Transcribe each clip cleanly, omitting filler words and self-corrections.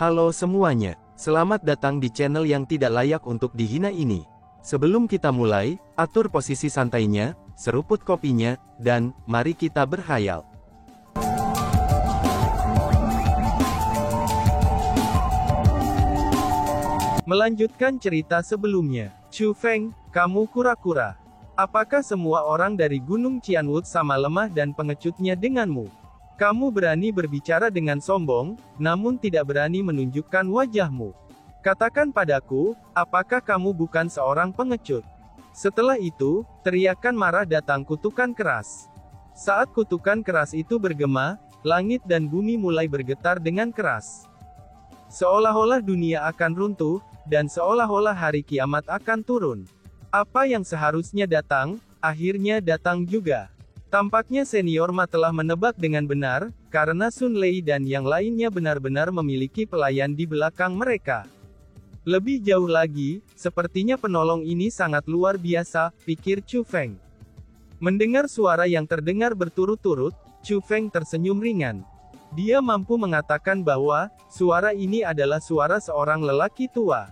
Halo semuanya, selamat datang di channel yang tidak layak untuk dihina ini. Sebelum kita mulai, atur posisi santainya, seruput kopinya, dan mari kita berkhayal. Melanjutkan cerita sebelumnya, Chu Feng, kamu kura-kura. Apakah semua orang dari Gunung Qianwood sama lemah dan pengecutnya denganmu? Kamu berani berbicara dengan sombong, namun tidak berani menunjukkan wajahmu. Katakan padaku, apakah kamu bukan seorang pengecut? Setelah itu, teriakan marah datang kutukan keras. Saat kutukan keras itu bergema, langit dan bumi mulai bergetar dengan keras. Seolah-olah dunia akan runtuh, dan seolah-olah hari kiamat akan turun. Apa yang seharusnya datang, akhirnya datang juga. Tampaknya Senior Ma telah menebak dengan benar, karena Sun Lei dan yang lainnya benar-benar memiliki pelayan di belakang mereka. Lebih jauh lagi, sepertinya penolong ini sangat luar biasa, pikir Chu Feng. Mendengar suara yang terdengar berturut-turut, Chu Feng tersenyum ringan. Dia mampu mengatakan bahwa, suara ini adalah suara seorang lelaki tua.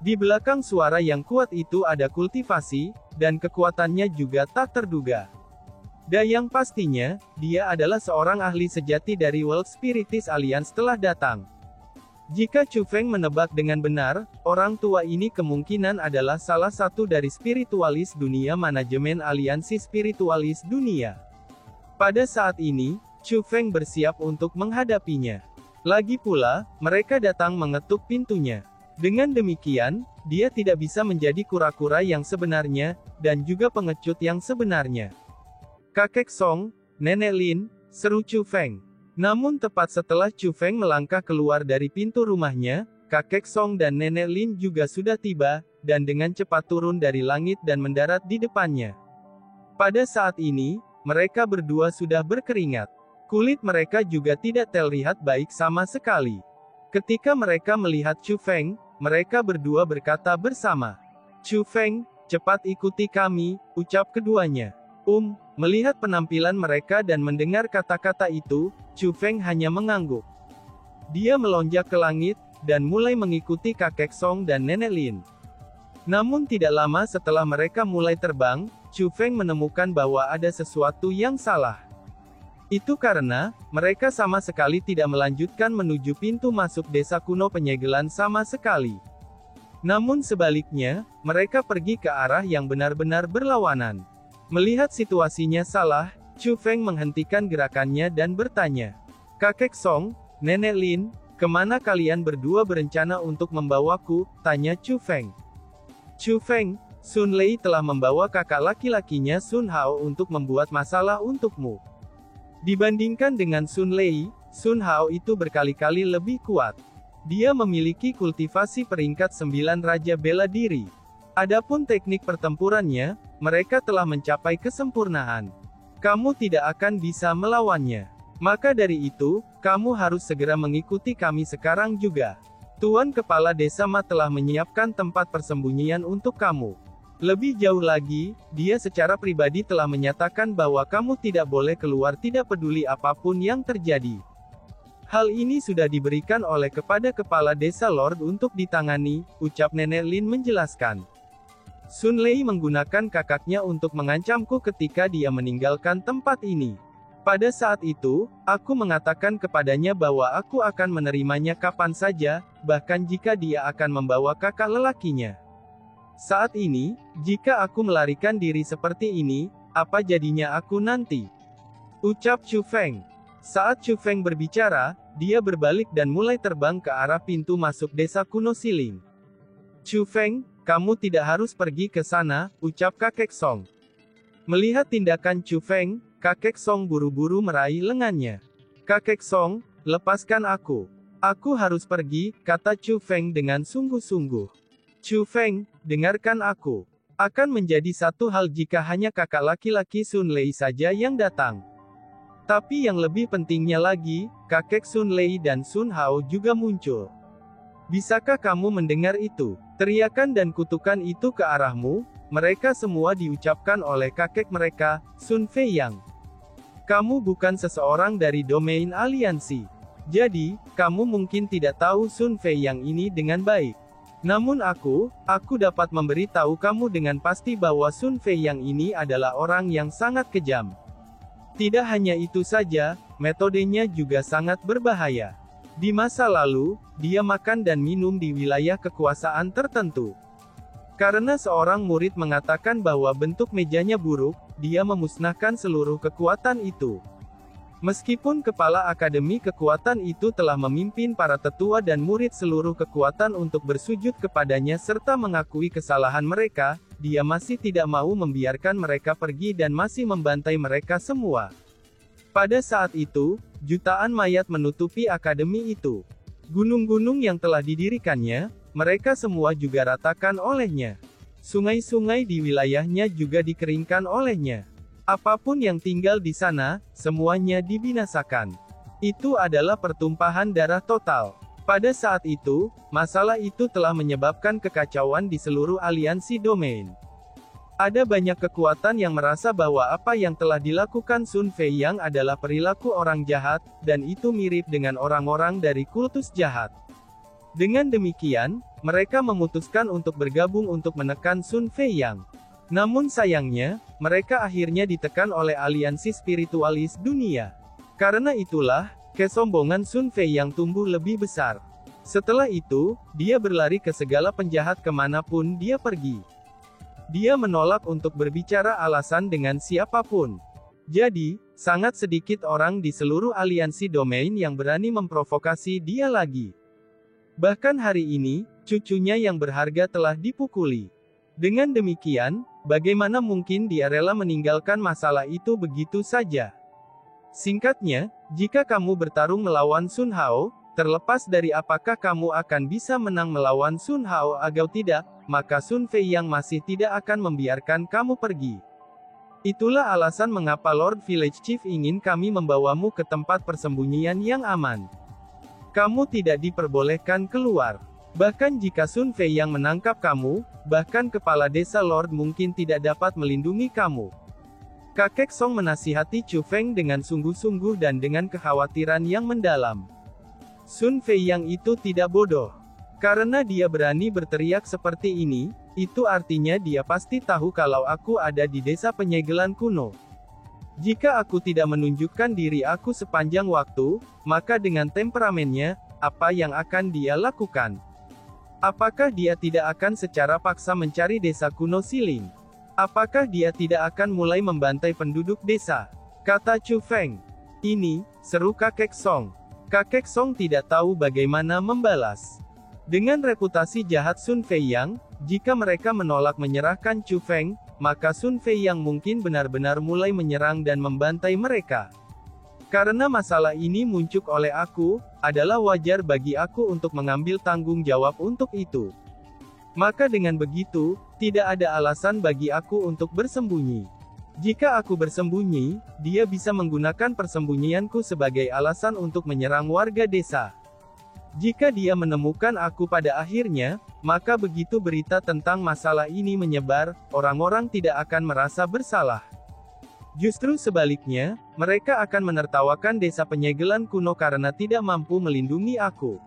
Di belakang suara yang kuat itu ada kultivasi, dan kekuatannya juga tak terduga. Dan yang pastinya, dia adalah seorang ahli sejati dari World Spiritis Alliance telah datang. Jika Chu Feng menebak dengan benar, orang tua ini kemungkinan adalah salah satu dari spiritualis dunia manajemen aliansi spiritualis dunia. Pada saat ini, Chu Feng bersiap untuk menghadapinya. Lagi pula, mereka datang mengetuk pintunya. Dengan demikian, dia tidak bisa menjadi kura-kura yang sebenarnya, dan juga pengecut yang sebenarnya. Kakek Song, Nenek Lin, seru Chu Feng. Namun tepat setelah Chu Feng melangkah keluar dari pintu rumahnya, Kakek Song dan Nenek Lin juga sudah tiba, dan dengan cepat turun dari langit dan mendarat di depannya. Pada saat ini, mereka berdua sudah berkeringat. Kulit mereka juga tidak terlihat baik sama sekali. Ketika mereka melihat Chu Feng, mereka berdua berkata bersama, "Chu Feng, cepat ikuti kami," ucap keduanya. Melihat penampilan mereka dan mendengar kata-kata itu, Chu Feng hanya mengangguk. Dia melonjak ke langit, dan mulai mengikuti Kakek Song dan Nenek Lin. Namun tidak lama setelah mereka mulai terbang, Chu Feng menemukan bahwa ada sesuatu yang salah. Itu karena, mereka sama sekali tidak melanjutkan menuju pintu masuk desa kuno penyegelan sama sekali. Namun sebaliknya, mereka pergi ke arah yang benar-benar berlawanan. Melihat situasinya salah, Chu Feng menghentikan gerakannya dan bertanya, "Kakek Song, Nenek Lin, kemana kalian berdua berencana untuk membawaku?" tanya Chu Feng. "Chu Feng, Sun Lei telah membawa kakak laki-lakinya Sun Hao untuk membuat masalah untukmu. Dibandingkan dengan Sun Lei, Sun Hao itu berkali-kali lebih kuat. Dia memiliki kultivasi peringkat 9 Raja Bela Diri. Adapun teknik pertempurannya, mereka telah mencapai kesempurnaan. Kamu tidak akan bisa melawannya. Maka dari itu, kamu harus segera mengikuti kami sekarang juga. Tuan Kepala Desa Ma telah menyiapkan tempat persembunyian untuk kamu. Lebih jauh lagi, dia secara pribadi telah menyatakan bahwa kamu tidak boleh keluar tidak peduli apapun yang terjadi. Hal ini sudah diberikan oleh kepada Kepala Desa Lord untuk ditangani," ucap Nenek Lin menjelaskan. "Sun Lei menggunakan kakaknya untuk mengancamku ketika dia meninggalkan tempat ini. Pada saat itu, aku mengatakan kepadanya bahwa aku akan menerimanya kapan saja, bahkan jika dia akan membawa kakak lelakinya. Saat ini, jika aku melarikan diri seperti ini, apa jadinya aku nanti?" ucap Chu Feng. Saat Chu Feng berbicara, dia berbalik dan mulai terbang ke arah pintu masuk desa kuno Siling. "Chu Feng, kamu tidak harus pergi ke sana," ucap Kakek Song. Melihat tindakan Chu Feng, Kakek Song buru-buru meraih lengannya. "Kakek Song, lepaskan aku. Aku harus pergi," kata Chu Feng dengan sungguh-sungguh. "Chu Feng, dengarkan aku. Akan menjadi satu hal jika hanya kakak laki-laki Sun Lei saja yang datang. Tapi yang lebih pentingnya lagi, kakek Sun Lei dan Sun Hao juga muncul. Bisakah kamu mendengar itu? Teriakan dan kutukan itu ke arahmu, mereka semua diucapkan oleh kakek mereka, Sun Feiyang. Kamu bukan seseorang dari domain aliansi. Jadi, kamu mungkin tidak tahu Sun Fei yang ini dengan baik. Namun aku dapat memberitahu kamu dengan pasti bahwa Sun Fei yang ini adalah orang yang sangat kejam. Tidak hanya itu saja, metodenya juga sangat berbahaya. Di masa lalu, dia makan dan minum di wilayah kekuasaan tertentu. Karena seorang murid mengatakan bahwa bentuk mejanya buruk, dia memusnahkan seluruh kekuatan itu. Meskipun kepala akademi kekuatan itu telah memimpin para tetua dan murid seluruh kekuatan untuk bersujud kepadanya serta mengakui kesalahan mereka, dia masih tidak mau membiarkan mereka pergi dan masih membantai mereka semua. Pada saat itu, jutaan mayat menutupi akademi itu. Gunung-gunung yang telah didirikannya, mereka semua juga ratakan olehnya. Sungai-sungai di wilayahnya juga dikeringkan olehnya. Apapun yang tinggal di sana, semuanya dibinasakan. Itu adalah pertumpahan darah total. Pada saat itu, masalah itu telah menyebabkan kekacauan di seluruh aliansi domain. Ada banyak kekuatan yang merasa bahwa apa yang telah dilakukan Sun Fei Yang adalah perilaku orang jahat, dan itu mirip dengan orang-orang dari kultus jahat. Dengan demikian, mereka memutuskan untuk bergabung untuk menekan Sun Fei Yang. Namun sayangnya, mereka akhirnya ditekan oleh aliansi spiritualis dunia. Karena itulah, kesombongan Sun Fei yang tumbuh lebih besar. Setelah itu, dia berlari ke segala penjahat kemanapun dia pergi. Dia menolak untuk berbicara alasan dengan siapapun. Jadi, sangat sedikit orang di seluruh aliansi domain yang berani memprovokasi dia lagi. Bahkan hari ini, cucunya yang berharga telah dipukuli. Dengan demikian, bagaimana mungkin dia rela meninggalkan masalah itu begitu saja? Singkatnya, jika kamu bertarung melawan Sun Hao, terlepas dari apakah kamu akan bisa menang melawan Sun Hao atau tidak, maka Sun Fei yang masih tidak akan membiarkan kamu pergi. Itulah alasan mengapa Lord Village Chief ingin kami membawamu ke tempat persembunyian yang aman. Kamu tidak diperbolehkan keluar. Bahkan jika Sun Fei yang menangkap kamu, bahkan kepala desa Lord mungkin tidak dapat melindungi kamu. Kakek Song menasihati Chu Feng dengan sungguh-sungguh dan dengan kekhawatiran yang mendalam. Sun Fei yang itu tidak bodoh. Karena dia berani berteriak seperti ini, itu artinya dia pasti tahu kalau aku ada di desa penyegelan kuno. Jika aku tidak menunjukkan diri aku sepanjang waktu, maka dengan temperamennya, apa yang akan dia lakukan? Apakah dia tidak akan secara paksa mencari desa kuno Siling? Apakah dia tidak akan mulai membantai penduduk desa? Kata Chu Feng. Ini, seru kakek Song. Kakek Song tidak tahu bagaimana membalas. Dengan reputasi jahat Sun Fei Yang, jika mereka menolak menyerahkan Chu Feng, maka Sun Fei Yang mungkin benar-benar mulai menyerang dan membantai mereka. Karena masalah ini muncul oleh aku, adalah wajar bagi aku untuk mengambil tanggung jawab untuk itu. Maka dengan begitu, tidak ada alasan bagi aku untuk bersembunyi. Jika aku bersembunyi, dia bisa menggunakan persembunyianku sebagai alasan untuk menyerang warga desa. Jika dia menemukan aku pada akhirnya, maka begitu berita tentang masalah ini menyebar, orang-orang tidak akan merasa bersalah. Justru sebaliknya, mereka akan menertawakan desa penyegelan kuno karena tidak mampu melindungi aku.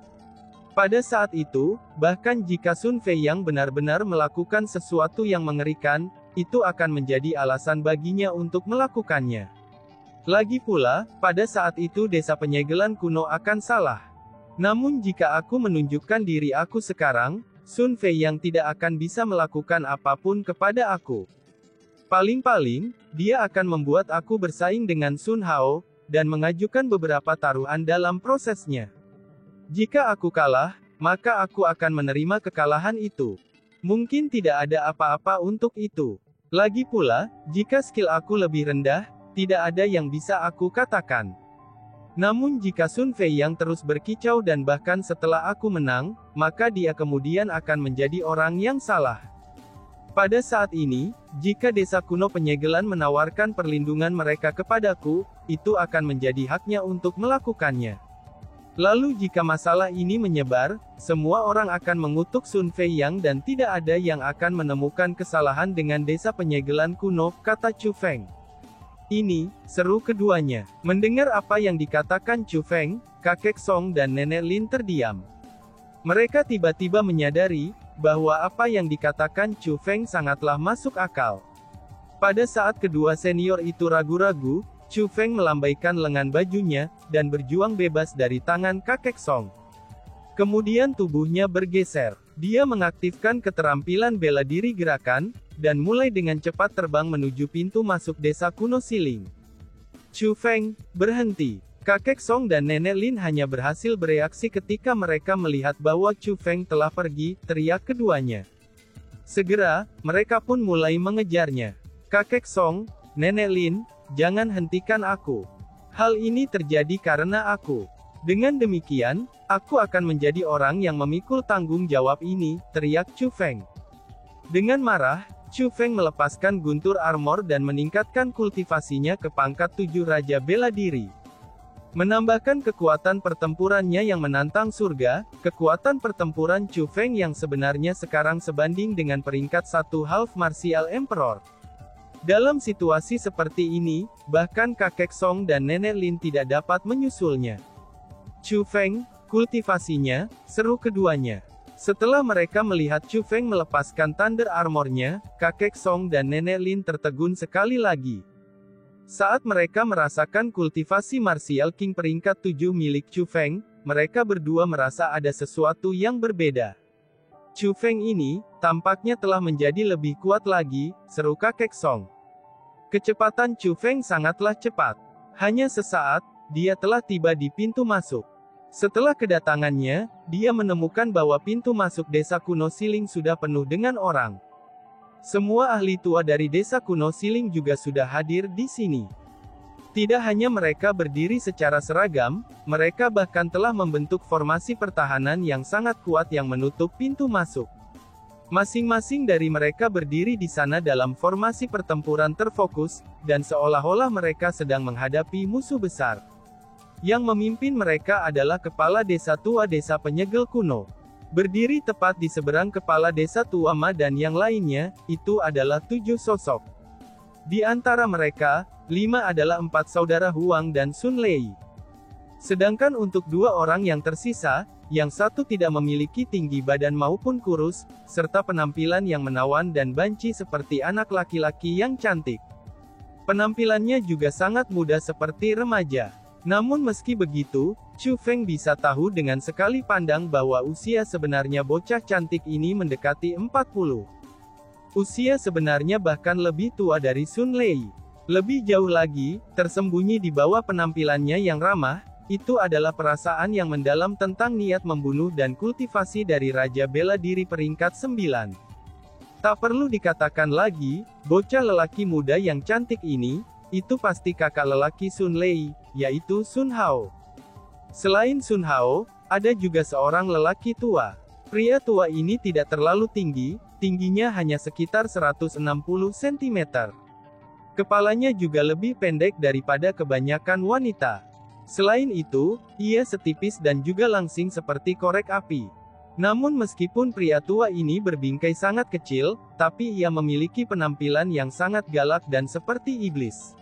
Pada saat itu, bahkan jika Sun Fei yang benar-benar melakukan sesuatu yang mengerikan, itu akan menjadi alasan baginya untuk melakukannya. Lagi pula, pada saat itu desa penyegelan kuno akan salah. Namun jika aku menunjukkan diri aku sekarang, Sun Fei yang tidak akan bisa melakukan apapun kepada aku. Paling-paling, dia akan membuat aku bersaing dengan Sun Hao, dan mengajukan beberapa taruhan dalam prosesnya. Jika aku kalah, maka aku akan menerima kekalahan itu. Mungkin tidak ada apa-apa untuk itu. Lagi pula, jika skill aku lebih rendah, tidak ada yang bisa aku katakan. Namun jika Sun Fei yang terus berkicau dan bahkan setelah aku menang, maka dia kemudian akan menjadi orang yang salah. Pada saat ini, jika desa kuno penyegelan menawarkan perlindungan mereka kepadaku, itu akan menjadi haknya untuk melakukannya. Lalu jika masalah ini menyebar, semua orang akan mengutuk Sun Fei Yang dan tidak ada yang akan menemukan kesalahan dengan desa penyegelan kuno, kata Chu Feng. Ini, seru keduanya. Mendengar apa yang dikatakan Chu Feng, kakek Song dan nenek Lin terdiam. Mereka tiba-tiba menyadari, bahwa apa yang dikatakan Chu Feng sangatlah masuk akal. Pada saat kedua senior itu ragu-ragu, Chu Feng melambaikan lengan bajunya, dan berjuang bebas dari tangan kakek Song. Kemudian tubuhnya bergeser. Dia mengaktifkan keterampilan bela diri gerakan, dan mulai dengan cepat terbang menuju pintu masuk desa kuno Siling. Chu Feng, berhenti. Kakek Song dan nenek Lin hanya berhasil bereaksi ketika mereka melihat bahwa Chu Feng telah pergi, teriak keduanya. Segera, mereka pun mulai mengejarnya. Kakek Song, nenek Lin, jangan hentikan aku. Hal ini terjadi karena aku. Dengan demikian, aku akan menjadi orang yang memikul tanggung jawab ini, teriak Chu Feng. Dengan marah, Chu Feng melepaskan guntur armor dan meningkatkan kultivasinya ke pangkat 7 Raja Bela Diri. Menambahkan kekuatan pertempurannya yang menantang surga, kekuatan pertempuran Chu Feng yang sebenarnya sekarang sebanding dengan peringkat 1 Half Martial Emperor. Dalam situasi seperti ini, bahkan kakek Song dan nenek Lin tidak dapat menyusulnya. Chu Feng, kultivasinya, seru keduanya. Setelah mereka melihat Chu Feng melepaskan Thunder Armor-nya, kakek Song dan nenek Lin tertegun sekali lagi. Saat mereka merasakan kultivasi Martial King peringkat 7 milik Chu Feng, mereka berdua merasa ada sesuatu yang berbeda. Chu Feng ini, tampaknya telah menjadi lebih kuat lagi, seru kakek Song. Kecepatan Chu Feng sangatlah cepat. Hanya sesaat, dia telah tiba di pintu masuk. Setelah kedatangannya, dia menemukan bahwa pintu masuk desa kuno Siling sudah penuh dengan orang. Semua ahli tua dari desa kuno Siling juga sudah hadir di sini. Tidak hanya mereka berdiri secara seragam, mereka bahkan telah membentuk formasi pertahanan yang sangat kuat yang menutup pintu masuk. Masing-masing dari mereka berdiri di sana dalam formasi pertempuran terfokus, dan seolah-olah mereka sedang menghadapi musuh besar. Yang memimpin mereka adalah kepala desa tua desa penyegel kuno. Berdiri tepat di seberang kepala desa tua Ma dan yang lainnya, itu adalah 7 sosok. Di antara mereka, 5 adalah 4 saudara Huang dan Sun Lei. Sedangkan untuk 2 orang yang tersisa, yang satu tidak memiliki tinggi badan maupun kurus, serta penampilan yang menawan dan banci seperti anak laki-laki yang cantik. Penampilannya juga sangat muda seperti remaja. Namun meski begitu, Chu Feng bisa tahu dengan sekali pandang bahwa usia sebenarnya bocah cantik ini mendekati 40. Usia sebenarnya bahkan lebih tua dari Sun Lei. Lebih jauh lagi, tersembunyi di bawah penampilannya yang ramah, itu adalah perasaan yang mendalam tentang niat membunuh dan kultivasi dari Raja Bela Diri peringkat 9. Tak perlu dikatakan lagi, bocah lelaki muda yang cantik ini, itu pasti kakak lelaki Sun Lei, yaitu Sun Hao. Selain Sun Hao, ada juga seorang lelaki tua. Pria tua ini tidak terlalu tinggi, tingginya hanya sekitar 160 cm. Kepalanya juga lebih pendek daripada kebanyakan wanita. Selain itu, ia setipis dan juga langsing seperti korek api. Namun meskipun pria tua ini berbingkai sangat kecil, tapi ia memiliki penampilan yang sangat galak dan seperti iblis.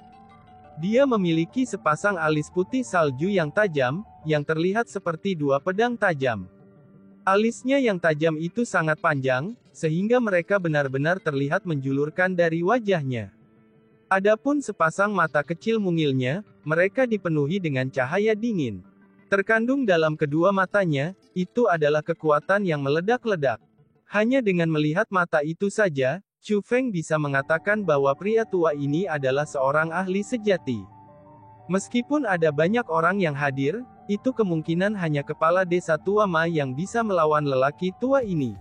Dia memiliki sepasang alis putih salju yang tajam, yang terlihat seperti 2 pedang tajam. Alisnya yang tajam itu sangat panjang, sehingga mereka benar-benar terlihat menjulurkan dari wajahnya. Adapun sepasang mata kecil mungilnya, mereka dipenuhi dengan cahaya dingin. Terkandung dalam kedua matanya, itu adalah kekuatan yang meledak-ledak. Hanya dengan melihat mata itu saja, Chu Feng bisa mengatakan bahwa pria tua ini adalah seorang ahli sejati. Meskipun ada banyak orang yang hadir, itu kemungkinan hanya kepala desa tua Ma yang bisa melawan lelaki tua ini.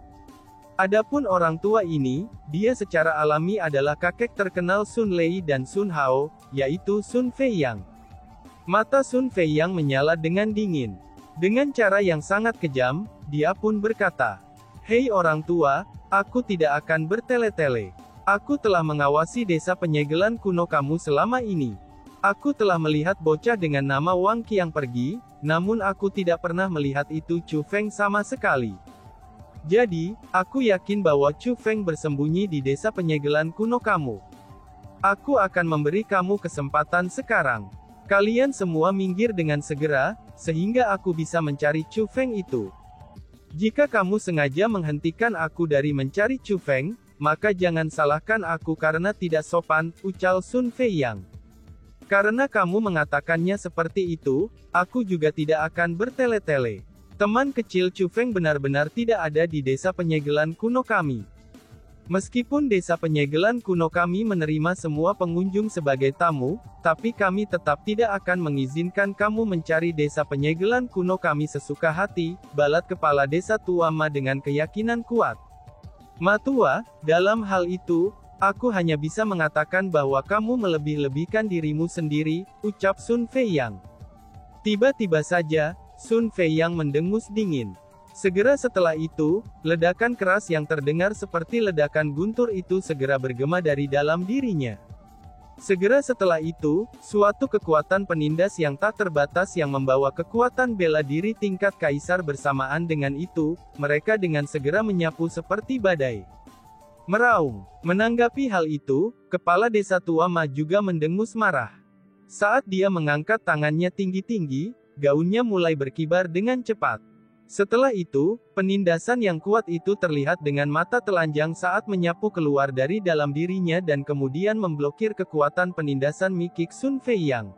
Adapun orang tua ini, dia secara alami adalah kakek terkenal Sun Lei dan Sun Hao, yaitu Sun Feiyang. Mata Sun Feiyang menyala dengan dingin. Dengan cara yang sangat kejam, dia pun berkata, "Hei orang tua, aku tidak akan bertele-tele. Aku telah mengawasi desa penyegelan kuno kamu selama ini. Aku telah melihat bocah dengan nama Wang Qiang pergi, namun aku tidak pernah melihat itu Chu Feng sama sekali. Jadi, aku yakin bahwa Chu Feng bersembunyi di desa penyegelan kuno kamu." Aku akan memberi kamu kesempatan sekarang. Kalian semua minggir dengan segera, sehingga aku bisa mencari Chu Feng itu. Jika kamu sengaja menghentikan aku dari mencari Chu Feng, maka jangan salahkan aku karena tidak sopan, ucal Sun Feiyang. Karena kamu mengatakannya seperti itu, aku juga tidak akan bertele-tele. Teman kecil Chu Feng benar-benar tidak ada di desa penyegelan kuno kami. Meskipun desa penyegelan kuno kami menerima semua pengunjung sebagai tamu, tapi kami tetap tidak akan mengizinkan kamu mencari desa penyegelan kuno kami sesuka hati, balat kepala desa tua Ma dengan keyakinan kuat. Ma tua, dalam hal itu, aku hanya bisa mengatakan bahwa kamu melebih-lebihkan dirimu sendiri, ucap Sun Feiyang. Tiba-tiba saja, Sun Feiyang mendengus dingin. Segera setelah itu, ledakan keras yang terdengar seperti ledakan guntur itu segera bergema dari dalam dirinya. Segera setelah itu, suatu kekuatan penindas yang tak terbatas yang membawa kekuatan bela diri tingkat kaisar bersamaan dengan itu, mereka dengan segera menyapu seperti badai. Meraung. Menanggapi hal itu, kepala desa tua Ma juga mendengus marah. Saat dia mengangkat tangannya tinggi-tinggi, gaunnya mulai berkibar dengan cepat. Setelah itu, penindasan yang kuat itu terlihat dengan mata telanjang saat menyapu keluar dari dalam dirinya dan kemudian memblokir kekuatan penindasan Mikik Sun Feiyang.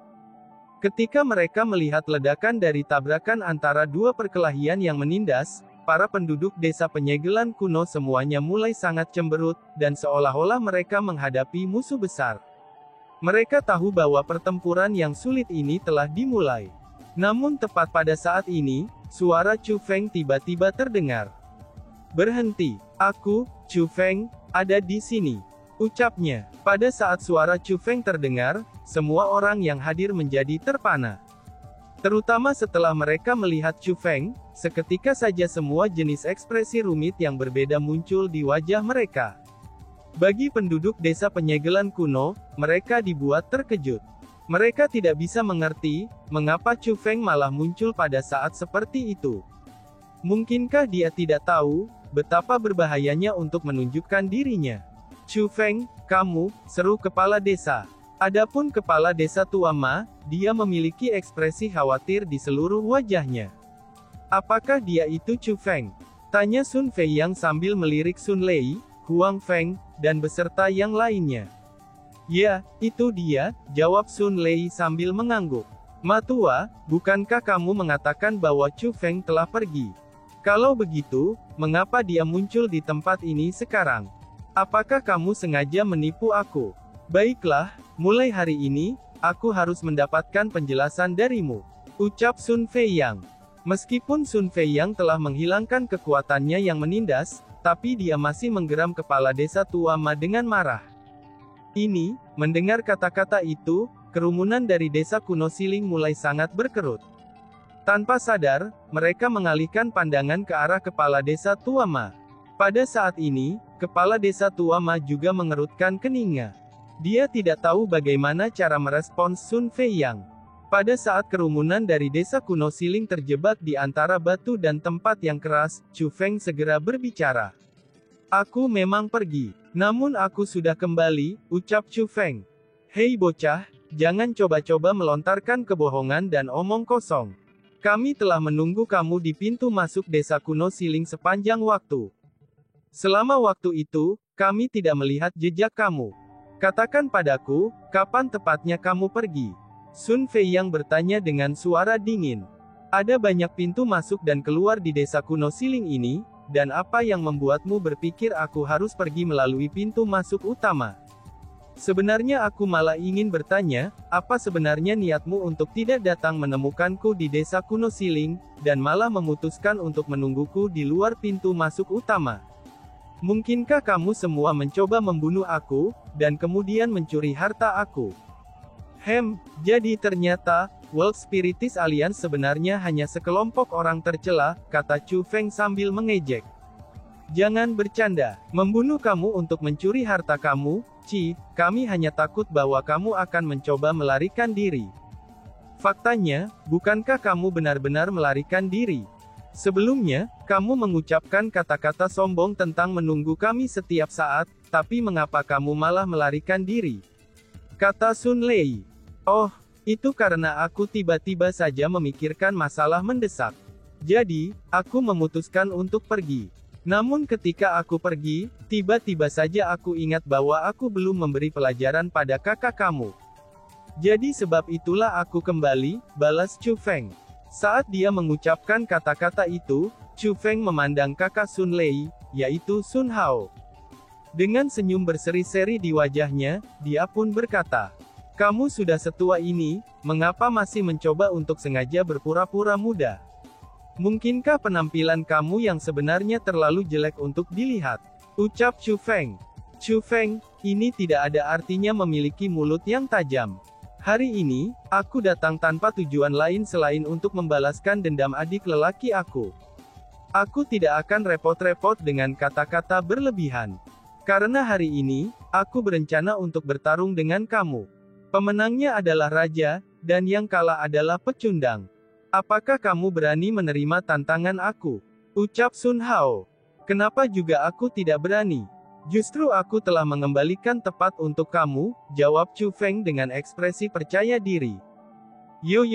Ketika mereka melihat ledakan dari tabrakan antara dua perkelahian yang menindas, para penduduk desa penyegelan kuno semuanya mulai sangat cemberut, dan seolah-olah mereka menghadapi musuh besar. Mereka tahu bahwa pertempuran yang sulit ini telah dimulai. Namun tepat pada saat ini, suara Chu Feng tiba-tiba terdengar. Berhenti, aku, Chu Feng, ada di sini. Ucapnya. Pada saat suara Chu Feng terdengar, semua orang yang hadir menjadi terpana. Terutama setelah mereka melihat Chu Feng, seketika saja semua jenis ekspresi rumit yang berbeda muncul di wajah mereka. Bagi penduduk desa penyegelan kuno, mereka dibuat terkejut. Mereka tidak bisa mengerti, mengapa Chu Feng malah muncul pada saat seperti itu. Mungkinkah dia tidak tahu, betapa berbahayanya untuk menunjukkan dirinya? Chu Feng, kamu, seru kepala desa. Adapun kepala desa tua Ma, dia memiliki ekspresi khawatir di seluruh wajahnya. Apakah dia itu Chu Feng? Tanya Sun Feiyang sambil melirik Sun Lei, Huang Feng, dan beserta yang lainnya. Ya, itu dia, jawab Sun Lei sambil mengangguk. Ma tua, bukankah kamu mengatakan bahwa Chu Feng telah pergi? Kalau begitu, mengapa dia muncul di tempat ini sekarang? Apakah kamu sengaja menipu aku? Baiklah, mulai hari ini, aku harus mendapatkan penjelasan darimu, ucap Sun Feiyang. Meskipun Sun Feiyang telah menghilangkan kekuatannya yang menindas, tapi dia masih menggeram kepala desa tua Ma dengan marah. Mendengar kata-kata itu, kerumunan dari desa kuno Siling mulai sangat berkerut. Tanpa sadar, mereka mengalihkan pandangan ke arah kepala desa tua Ma. Pada saat ini, kepala desa tua Ma juga mengerutkan keningnya. Dia tidak tahu bagaimana cara merespons Sun Feiyang. Pada saat kerumunan dari desa kuno Siling terjebak di antara batu dan tempat yang keras, Chu Feng segera berbicara. Aku memang pergi, namun aku sudah kembali, ucap Chu Feng. Hei bocah, jangan coba-coba melontarkan kebohongan dan omong kosong. Kami telah menunggu kamu di pintu masuk desa kuno Siling sepanjang waktu. Selama waktu itu, kami tidak melihat jejak kamu. Katakan padaku, kapan tepatnya kamu pergi? Sun Feiyang bertanya dengan suara dingin. Ada banyak pintu masuk dan keluar di desa kuno Siling ini, dan apa yang membuatmu berpikir aku harus pergi melalui pintu masuk utama? Sebenarnya aku malah ingin bertanya, apa sebenarnya niatmu untuk tidak datang menemukanku di desa kuno Siling, dan malah memutuskan untuk menungguku di luar pintu masuk utama? Mungkinkah kamu semua mencoba membunuh aku, dan kemudian mencuri harta aku? Jadi ternyata, World Spiritist Alliance sebenarnya hanya sekelompok orang tercela, kata Chu Feng sambil mengejek. Jangan bercanda, membunuh kamu untuk mencuri harta kamu, kami hanya takut bahwa kamu akan mencoba melarikan diri. Faktanya, bukankah kamu benar-benar melarikan diri? Sebelumnya, kamu mengucapkan kata-kata sombong tentang menunggu kami setiap saat, tapi mengapa kamu malah melarikan diri? kata Sun Lei. Oh, itu karena aku tiba-tiba saja memikirkan masalah mendesak. Jadi, aku memutuskan untuk pergi. Namun ketika aku pergi, tiba-tiba saja aku ingat bahwa aku belum memberi pelajaran pada kakak kamu. Jadi sebab itulah aku kembali, balas Chu Feng. Saat dia mengucapkan kata-kata itu, Chu Feng memandang kakak Sun Lei, yaitu Sun Hao. Dengan senyum berseri-seri di wajahnya, dia pun berkata, "Kamu sudah setua ini, mengapa masih mencoba untuk sengaja berpura-pura muda? Mungkinkah penampilan kamu yang sebenarnya terlalu jelek untuk dilihat?" Ucap Chu Feng. Chu Feng, ini tidak ada artinya memiliki mulut yang tajam. Hari ini, aku datang tanpa tujuan lain selain untuk membalaskan dendam adik lelaki aku. Aku tidak akan repot-repot dengan kata-kata berlebihan. Karena hari ini, aku berencana untuk bertarung dengan kamu. Pemenangnya adalah raja, dan yang kalah adalah pecundang. Apakah kamu berani menerima tantangan aku? Ucap Sun Hao. Kenapa juga aku tidak berani? Justru aku telah mengembalikan tepat untuk kamu, jawab Chu Feng dengan ekspresi percaya diri. Yo,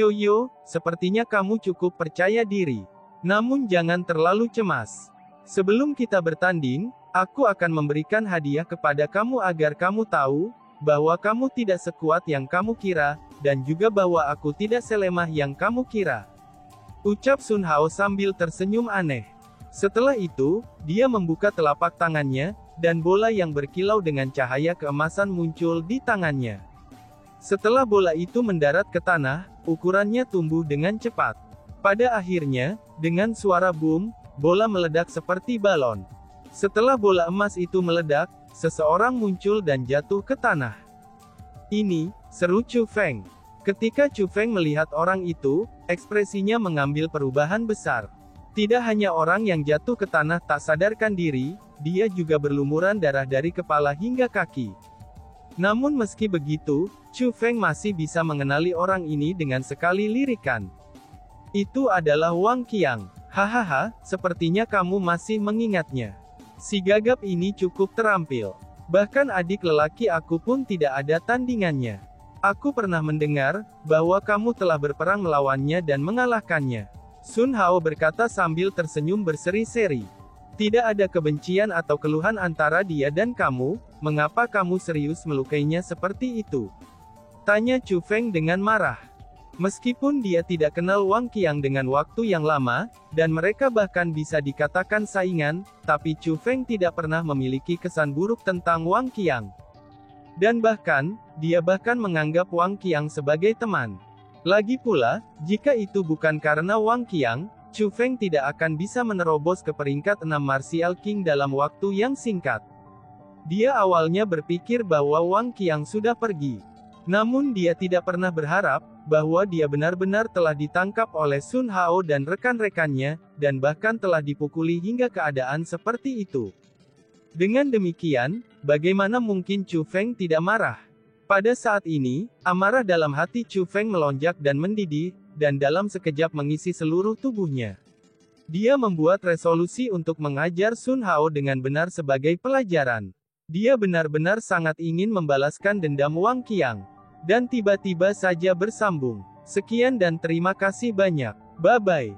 sepertinya kamu cukup percaya diri. Namun jangan terlalu cemas. Sebelum kita bertanding, aku akan memberikan hadiah kepada kamu agar kamu tahu, bahwa kamu tidak sekuat yang kamu kira, dan juga bahwa aku tidak selemah yang kamu kira. Ucap Sun Hao sambil tersenyum aneh. Setelah itu, dia membuka telapak tangannya, dan bola yang berkilau dengan cahaya keemasan muncul di tangannya. Setelah bola itu mendarat ke tanah, ukurannya tumbuh dengan cepat. Pada akhirnya, dengan suara boom, bola meledak seperti balon. Setelah bola emas itu meledak, seseorang muncul dan jatuh ke tanah. "Ini," seru Chu Feng. Ketika Chu Feng melihat orang itu, ekspresinya mengambil perubahan besar. Tidak hanya orang yang jatuh ke tanah tak sadarkan diri, dia juga berlumuran darah dari kepala hingga kaki. Namun meski begitu, Chu Feng masih bisa mengenali orang ini dengan sekali lirikan. Itu adalah Wang Qiang. Hahaha, sepertinya kamu masih mengingatnya. Si gagap ini cukup terampil. Bahkan adik lelaki aku pun tidak ada tandingannya. Aku pernah mendengar, bahwa kamu telah berperang melawannya dan mengalahkannya. Sun Hao berkata sambil tersenyum berseri-seri. Tidak ada kebencian atau keluhan antara dia dan kamu, mengapa kamu serius melukainya seperti itu? Tanya Chu Feng dengan marah. Meskipun dia tidak kenal Wang Qiang dengan waktu yang lama, dan mereka bahkan bisa dikatakan saingan, tapi Chu Feng tidak pernah memiliki kesan buruk tentang Wang Qiang. Dan bahkan, dia bahkan menganggap Wang Qiang sebagai teman. Lagi pula, jika itu bukan karena Wang Qiang, Chu Feng tidak akan bisa menerobos ke peringkat 6 Martial King dalam waktu yang singkat. Dia awalnya berpikir bahwa Wang Qiang sudah pergi. Namun dia tidak pernah berharap, bahwa dia benar-benar telah ditangkap oleh Sun Hao dan rekan-rekannya, dan bahkan telah dipukuli hingga keadaan seperti itu. Dengan demikian, bagaimana mungkin Chu Feng tidak marah? Pada saat ini, amarah dalam hati Chu Feng melonjak dan mendidih, dan dalam sekejap mengisi seluruh tubuhnya. Dia membuat resolusi untuk mengajar Sun Hao dengan benar sebagai pelajaran. Dia benar-benar sangat ingin membalaskan dendam Wang Qiang. Dan tiba-tiba saja bersambung. Sekian dan terima kasih banyak. Bye-bye.